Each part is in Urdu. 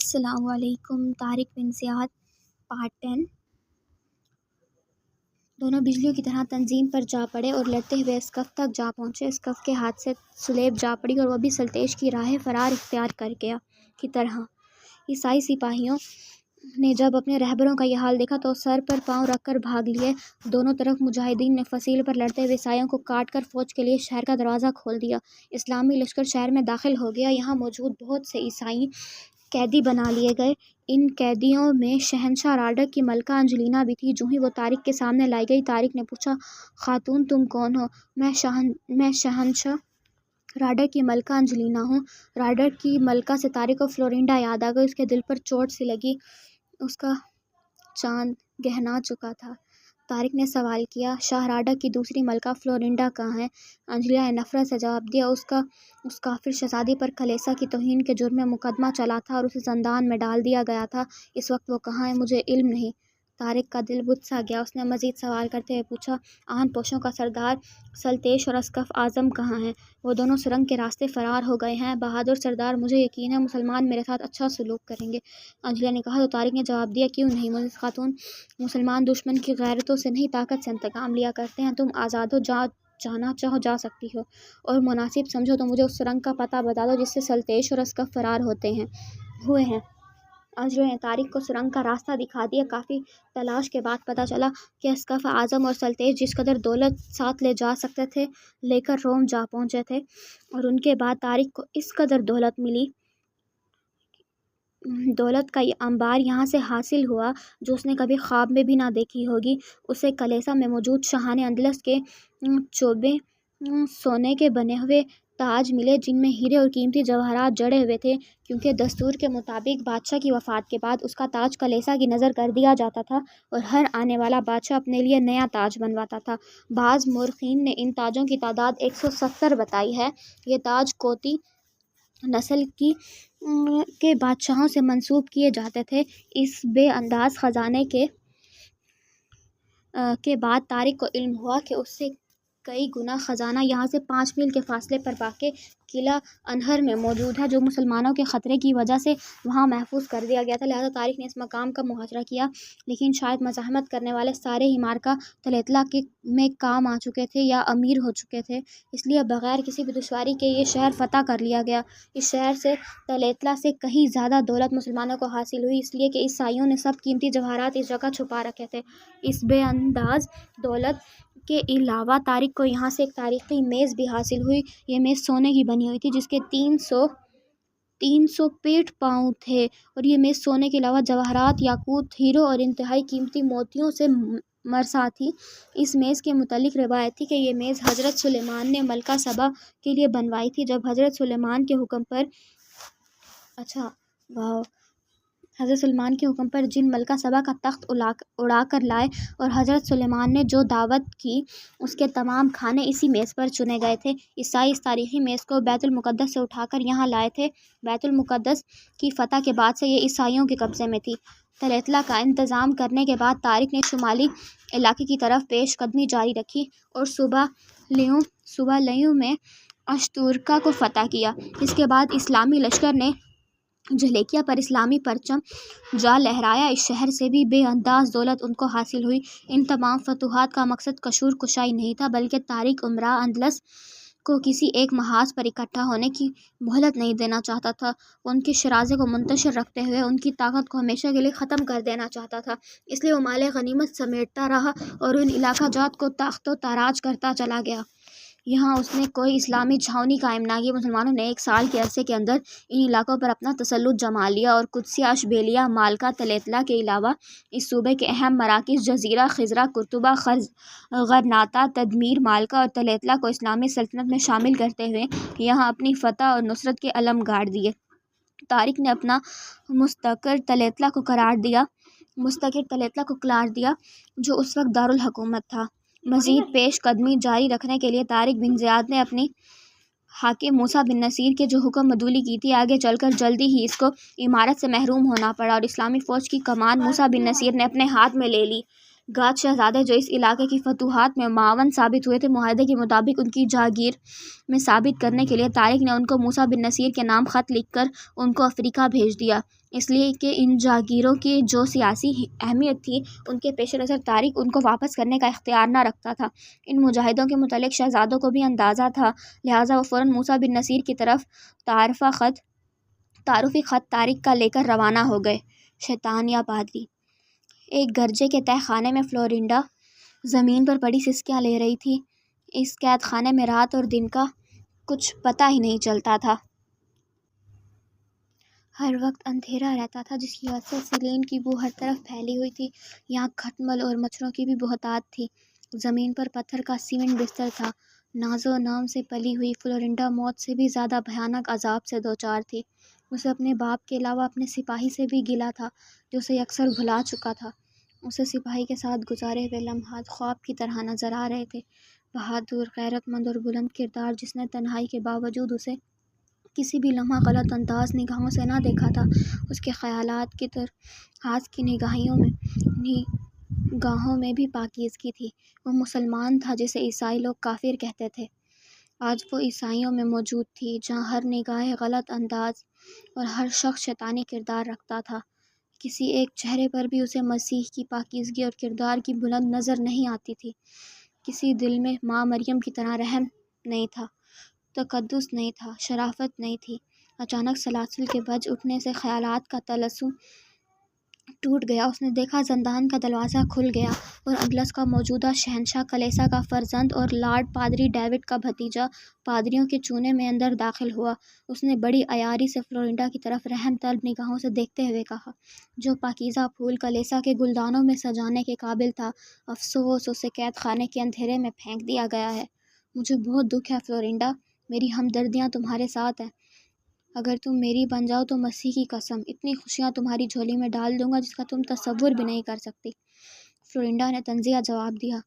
السلام علیکم۔ طارق بن زیاد پارٹ 10۔ دونوں بجلیوں کی طرح تنظیم پر جا پڑے اور لڑتے ہوئے اسقف تک جا پہنچے۔ اسقف کے ہاتھ سے سلیب جا پڑی اور وہ بھی سلطیش کی راہ فرار اختیار کر گیا کی طرح۔ عیسائی سپاہیوں نے جب اپنے رہبروں کا یہ حال دیکھا تو سر پر پاؤں رکھ کر بھاگ لیے۔ دونوں طرف مجاہدین نے فصیل پر لڑتے ہوئے عیسائیوں کو کاٹ کر فوج کے لیے شہر کا دروازہ کھول دیا۔ اسلامی لشکر شہر میں داخل ہو گیا۔ یہاں موجود بہت سے عیسائی قیدی بنا لیے گئے۔ ان قیدیوں میں شہنشاہ راڈک کی ملکہ انجلینا بھی تھی۔ جوں ہی وہ طارق کے سامنے لائی گئی، طارق نے پوچھا، خاتون تم کون ہو؟ میں شہنشاہ راڈک کی ملکہ انجلینا ہوں۔ راڈک کی ملکہ سے طارق کو فلورینڈا یاد آ گئی۔ اس کے دل پر چوٹ سی لگی، اس کا چاند گہنا چکا تھا۔ طارق نے سوال کیا، شاہ راڈک کی دوسری ملکہ فلورینڈا کہاں ہے؟ انجلینا نے نفرت سے جواب دیا، اس کافر شہزادی پر کلیسا کی توہین کے جرم میں مقدمہ چلا تھا اور اسے زندان میں ڈال دیا گیا تھا۔ اس وقت وہ کہاں ہے مجھے علم نہیں۔ طارق کا دل بجھ سا گیا۔ اس نے مزید سوال کرتے ہوئے پوچھا، آہن پوشوں کا سردار سلطیش اور اسقف اعظم کہاں ہیں؟ وہ دونوں سرنگ کے راستے فرار ہو گئے ہیں بہادر سردار، مجھے یقین ہے مسلمان میرے ساتھ اچھا سلوک کریں گے۔ انجلینا نے کہا تو طارق نے جواب دیا، کیوں نہیں معزز خاتون، مسلمان دشمن کی غیرتوں سے نہیں طاقت سے انتقام لیا کرتے ہیں۔ تم آزاد ہو، جانا چاہو جا سکتی ہو، اور مناسب سمجھو تو مجھے اس سرنگ کا پتہ بتا دو جس سے سلطیش اور اسقف فرار ہوئے ہیں۔ انجلینا نے طارق کو سرنگ کا راستہ دکھا دیا۔ کافی تلاش کے بعد پتہ چلا کہ اسقف اعظم اور سلطیش جس قدر دولت ساتھ لے جا سکتے تھے لے کر روم جا پہنچے تھے، اور ان کے بعد طارق کو اس قدر دولت ملی، دولت کا یہ انبار یہاں سے حاصل ہوا جو اس نے کبھی خواب میں بھی نہ دیکھی ہوگی۔ اسے کلیسا میں موجود شاہان اندلس کے چوبے سونے کے بنے ہوئے تاج ملے جن میں ہیرے اور قیمتی جواہرات جڑے ہوئے تھے، کیونکہ دستور کے مطابق بادشاہ کی وفات کے بعد اس کا تاج کلیسا کی نذر کر دیا جاتا تھا اور ہر آنے والا بادشاہ اپنے لیے نیا تاج بنواتا تھا۔ بعض مورخین نے ان تاجوں کی تعداد 170 بتائی ہے۔ یہ تاج کوتی نسل کے بادشاہوں سے منسوب کیے جاتے تھے۔ اس بے انداز خزانے کے بعد طارق کو علم ہوا کہ اس سے کئی گنا خزانہ یہاں سے 5 میل کے فاصلے پر واقع قلعہ انہر میں موجود ہے، جو مسلمانوں کے خطرے کی وجہ سے وہاں محفوظ کر دیا گیا تھا۔ لہٰذا طارق نے اس مقام کا محاصرہ کیا، لیکن شاید مزاحمت کرنے والے سارے ہی مارکا تلیتلا میں کام آ چکے تھے یا امیر ہو چکے تھے، اس لیے بغیر کسی بھی دشواری کے یہ شہر فتح کر لیا گیا۔ اس شہر سے تلیتلا سے کہیں زیادہ دولت مسلمانوں کو حاصل ہوئی، اس لیے کہ عیسائیوں نے سب قیمتی جواہرات اس جگہ چھپا رکھے تھے۔ اس بے انداز دولت کے علاوہ طارق کو یہاں سے ایک تاریخی میز بھی حاصل ہوئی۔ یہ میز سونے کی بنی ہوئی تھی جس کے 360 پاؤں تھے، اور یہ میز سونے کے علاوہ جواہرات، یاقوت، ہیروں اور انتہائی قیمتی موتیوں سے مرصع تھی۔ اس میز کے متعلق روایت تھی کہ یہ میز حضرت سلیمان نے ملکہ سبا کے لیے بنوائی تھی۔ جب حضرت سلیمان کے حکم پر جن ملکہ سبا کا تخت اڑا کر لائے اور حضرت سلیمان نے جو دعوت کی، اس کے تمام کھانے اسی میز پر چنے گئے تھے۔ عیسائی اس تاریخی میز کو بیت المقدس سے اٹھا کر یہاں لائے تھے۔ بیت المقدس کی فتح کے بعد سے یہ عیسائیوں کے قبضے میں تھی۔ تلیتلا کا انتظام کرنے کے بعد طارق نے شمالی علاقے کی طرف پیش قدمی جاری رکھی اور صوبہ لیوں میں اشتورکا کو فتح کیا۔ اس کے بعد اسلامی لشکر نے جلیکیا پر اسلامی پرچم جا لہرایا۔ اس شہر سے بھی بے انداز دولت ان کو حاصل ہوئی۔ ان تمام فتوحات کا مقصد کشور کشائی نہیں تھا، بلکہ طارق امراء اندلس کو کسی ایک محاذ پر اکٹھا ہونے کی مہلت نہیں دینا چاہتا تھا۔ وہ ان کے شرازے کو منتشر رکھتے ہوئے ان کی طاقت کو ہمیشہ کے لیے ختم کر دینا چاہتا تھا، اس لیے وہ مال غنیمت سمیٹتا رہا اور ان علاقہ جات کو تاخت و تاراج کرتا چلا گیا۔ یہاں اس نے کوئی اسلامی چھاؤنی قائم نہ کی۔ مسلمانوں نے 1 سال کے عرصے کے اندر ان علاقوں پر اپنا تسلط جما لیا اور قدسیہ، اشبیلیہ، مالکا تلیتلا کے علاوہ اس صوبے کے اہم مراکز جزیرہ خضرہ، قرطبہ، غرناطہ، تدمیر، مالکا اور تلیتلا کو اسلامی سلطنت میں شامل کرتے ہوئے یہاں اپنی فتح اور نصرت کے علم گاڑ دیے۔ طارق نے اپنا مستقر تلیتلا کو قرار دیا جو اس وقت دارالحکومت تھا۔ مزید پیش قدمی جاری رکھنے کے لیے طارق بن زیاد نے اپنی حاکم موسیٰ بن نصیر کے جو حکم عدولی کی تھی، آگے چل کر جلدی ہی اس کو امارت سے محروم ہونا پڑا اور اسلامی فوج کی کمان موسیٰ بن نصیر نے اپنے ہاتھ میں لے لی۔ گاج شہزادے جو اس علاقے کی فتوحات میں معاون ثابت ہوئے تھے، معاہدے کے مطابق ان کی جاگیر میں ثابت کرنے کے لیے طارق نے ان کو موسیٰ بن نصیر کے نام خط لکھ کر ان کو افریقہ بھیج دیا۔ اس لیے کہ ان جاگیروں کی جو سیاسی اہمیت تھی ان کے پیش نظر طارق ان کو واپس کرنے کا اختیار نہ رکھتا تھا۔ ان مجاہدوں کے متعلق شہزادوں کو بھی اندازہ تھا، لہٰذا وہ فوراً موسیٰ بن نصیر کی طرف تعارفی خط طارق کا لے کر روانہ ہو گئے۔ شیطان یا پادری۔ ایک گرجے کے تہہ خانے میں فلورینڈا زمین پر پڑی سسکیاں لے رہی تھی۔ اس قید خانے میں رات اور دن کا کچھ پتہ ہی نہیں چلتا تھا۔ ہر وقت اندھیرا رہتا تھا، جس کی وجہ سے سیلین کی بو ہر طرف پھیلی ہوئی تھی۔ یہاں کھٹمل اور مچھروں کی بھی بہتات تھی۔ زمین پر پتھر کا سیمنٹ بستر تھا۔ ناز و نام سے پلی ہوئی فلورینڈا موت سے بھی زیادہ بھیانک عذاب سے دوچار تھی۔ اسے اپنے باپ کے علاوہ اپنے سپاہی سے بھی گلہ تھا، جو اسے یکسر بھلا چکا تھا۔ اسے سپاہی کے ساتھ گزارے ہوئے لمحات خواب کی طرح نظر آ رہے تھے۔ بہادر، غیرت مند اور بلند کردار جس نے تنہائی کے باوجود اسے کسی بھی لمحہ غلط انداز نگاہوں سے نہ دیکھا تھا، اس کے خیالات کی طرح کی نگاہوں میں بھی پاکیزگی تھی۔ وہ مسلمان تھا جسے عیسائی لوگ کافر کہتے تھے۔ آج وہ عیسائیوں میں موجود تھی، جہاں ہر نگاہ غلط انداز اور ہر شخص شیطانی کردار رکھتا تھا۔ کسی ایک چہرے پر بھی اسے مسیح کی پاکیزگی اور کردار کی بلند نظر نہیں آتی تھی۔ کسی دل میں ماں مریم کی طرح رحم نہیں تھا، تقدس نہیں تھا، شرافت نہیں تھی۔ اچانک سلاسل کے بج اٹھنے سے خیالات کا طلسم ٹوٹ گیا۔ اس نے دیکھا زندان کا دروازہ کھل گیا اور اندلس کا موجودہ شہنشاہ، کلیسا کا فرزند اور لارڈ پادری ڈیوڈ کا بھتیجا پادریوں کے چونے میں اندر داخل ہوا۔ اس نے بڑی عیاری سے فلورینڈا کی طرف رحم طلب نگاہوں سے دیکھتے ہوئے کہا، جو پاکیزہ پھول کلیسا کے گلدانوں میں سجانے کے قابل تھا، افسوس اسے قید خانے کے اندھیرے میں پھینک دیا گیا ہے۔ مجھے بہت دکھ ہے فلورینڈا، میری ہمدردیاں تمہارے ساتھ ہیں۔ اگر تم میری بن جاؤ تو مسیح کی قسم اتنی خوشیاں تمہاری جھولی میں ڈال دوں گا جس کا تم تصور بھی نہیں کر سکتی۔ فلورینڈا نے طنزیہ جواب دیا،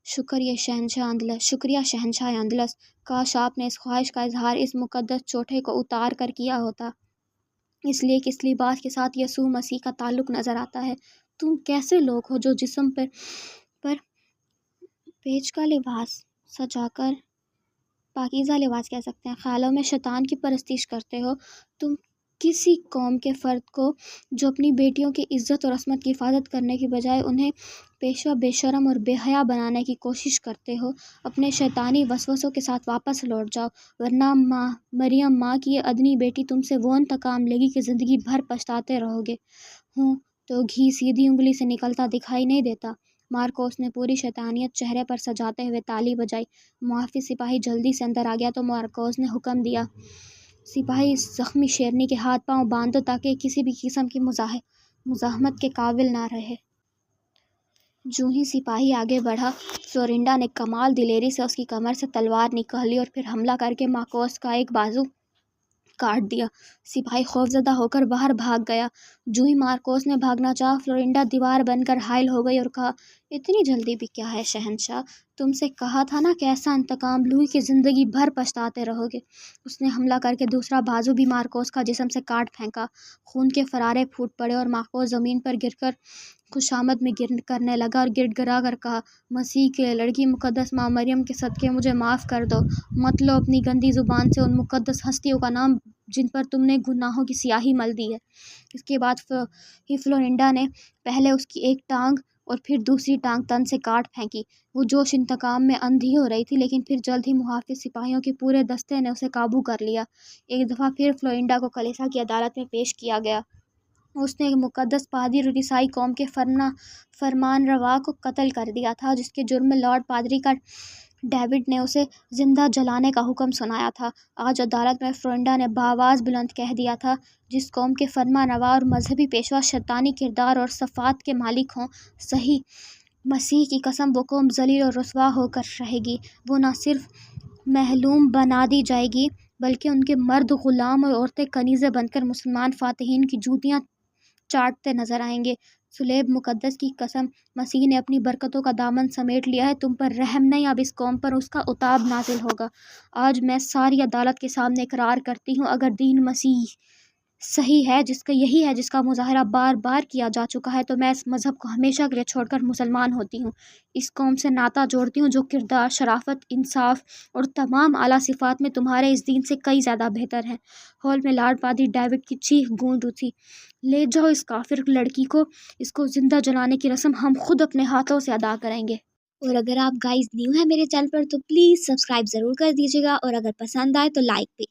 شکریہ شہنشاہ اندلس، کاش آپ نے اس خواہش کا اظہار اس مقدس چوٹھے کو اتار کر کیا ہوتا، اس لیے کہ اس لباس کے ساتھ یسوع مسیح کا تعلق نظر آتا ہے۔ تم کیسے لوگ ہو جو جسم پر پیچ کا لباس سجا کر پاکیزہ لباس کہہ سکتے ہیں، خیالوں میں شیطان کی پرستش کرتے ہو۔ تم کسی قوم کے فرد کو جو اپنی بیٹیوں کی عزت اور عصمت کی حفاظت کرنے کی بجائے انہیں پیشوا بے شرم اور بے حیا بنانے کی کوشش کرتے ہو، اپنے شیطانی وسوسوں کے ساتھ واپس لوٹ جاؤ، ورنہ مریم ماں کی یہ ادنی بیٹی تم سے وہ انتقام لے گی کہ زندگی بھر پچھتاتے رہو گے۔ ہوں تو گھی سیدھی انگلی سے نکلتا دکھائی نہیں دیتا۔ مارکوس نے پوری شیطانیت چہرے پر سجاتے ہوئے تالی بجائی۔ محافظ سپاہی جلدی سے اندر آ گیا تو مارکوس نے حکم دیا، سپاہی اس زخمی شیرنی کے ہاتھ پاؤں باندھ دو تاکہ کسی بھی قسم کی مزاحمت کے قابل نہ رہے۔ جوں ہی سپاہی آگے بڑھا، فلورینڈا نے کمال دلیری سے اس کی کمر سے تلوار نکالی اور پھر حملہ کر کے مارکوس کا ایک بازو کاٹ دیا۔ سپاہی خوفزدہ ہو کر باہر بھاگ گیا۔ جوں ہی مارکوس نے بھاگنا چاہا، فلورینڈا دیوار بن کر حائل ہو گئی اور کہا، اتنی جلدی بھی کیا ہے شہنشاہ، تم سے کہا تھا نا کہ ایسا انتقام لوں کہ زندگی بھر پچھتاتے رہو گے۔ اس نے حملہ کر کے دوسرا بازو بھی مارکوس کا جسم سے کاٹ پھینکا۔ خون کے فرارے پھوٹ پڑے اور مارکوس زمین پر گر کر خوشامد میں کرنے لگا اور گڑ گڑا کر کہا، مسیح کے لڑکی مقدس ماں مریم کے صدقے مجھے معاف کر دو، مت لو اپنی گندی زبان سے ان مقدس ہستیوں کا نام جن پر تم نے گناہوں کی سیاہی مل دی ہے۔ اس کے بعد ہی فلورینڈا نے پہلے اس کی ایک ٹانگ اور پھر دوسری ٹانگ تن سے کاٹ پھینکی۔ وہ جوش انتقام میں اندھی ہو رہی تھی، لیکن پھر جلد ہی محافظ سپاہیوں کے پورے دستے نے اسے قابو کر لیا۔ ایک دفعہ پھر فلورینڈا کو کلیسا کی عدالت میں پیش کیا گیا۔ اس نے ایک مقدس پادری اور عیسائی قوم کے فرمان روا کو قتل کر دیا تھا، جس کے جرم میں لارڈ پادری کا ڈیوڈ نے اسے زندہ جلانے کا حکم سنایا تھا۔ آج عدالت میں فلورینڈا نے بآواز بلند کہہ دیا تھا، جس قوم کے فرما روا اور مذہبی پیشوا شیطانی کردار اور صفات کے مالک ہوں، صحیح مسیح کی قسم وہ قوم ذلیل اور رسوا ہو کر رہے گی۔ وہ نہ صرف محلوم بنا دی جائے گی بلکہ ان کے مرد غلام اور عورتیں کنیزیں بن کر مسلمان فاتحین کی جوتیاں چاٹتے نظر آئیں گے۔ صلیب مقدس کی قسم، مسیح نے اپنی برکتوں کا دامن سمیٹ لیا ہے، تم پر رحم نہیں، اب اس قوم پر اس کا عتاب نازل ہوگا۔ آج میں ساری عدالت کے سامنے اقرار کرتی ہوں، اگر دین مسیح صحیح ہے، جس کا مظاہرہ بار بار کیا جا چکا ہے، تو میں اس مذہب کو ہمیشہ کے لیے چھوڑ کر مسلمان ہوتی ہوں۔ اس قوم سے ناطہ جوڑتی ہوں جو کردار، شرافت، انصاف اور تمام اعلیٰ صفات میں تمہارے اس دین سے کئی زیادہ بہتر ہیں۔ ہال میں لارڈ پادری ڈیوڈ کی چیخ گونج اٹھی، لے جاؤ اس کافر لڑکی کو، اس کو زندہ جلانے کی رسم ہم خود اپنے ہاتھوں سے ادا کریں گے۔ اور اگر آپ گائز نیو ہیں میرے چینل پر تو پلیز سبسکرائب ضرور کر دیجیے گا، اور اگر پسند آئے تو لائک بھی۔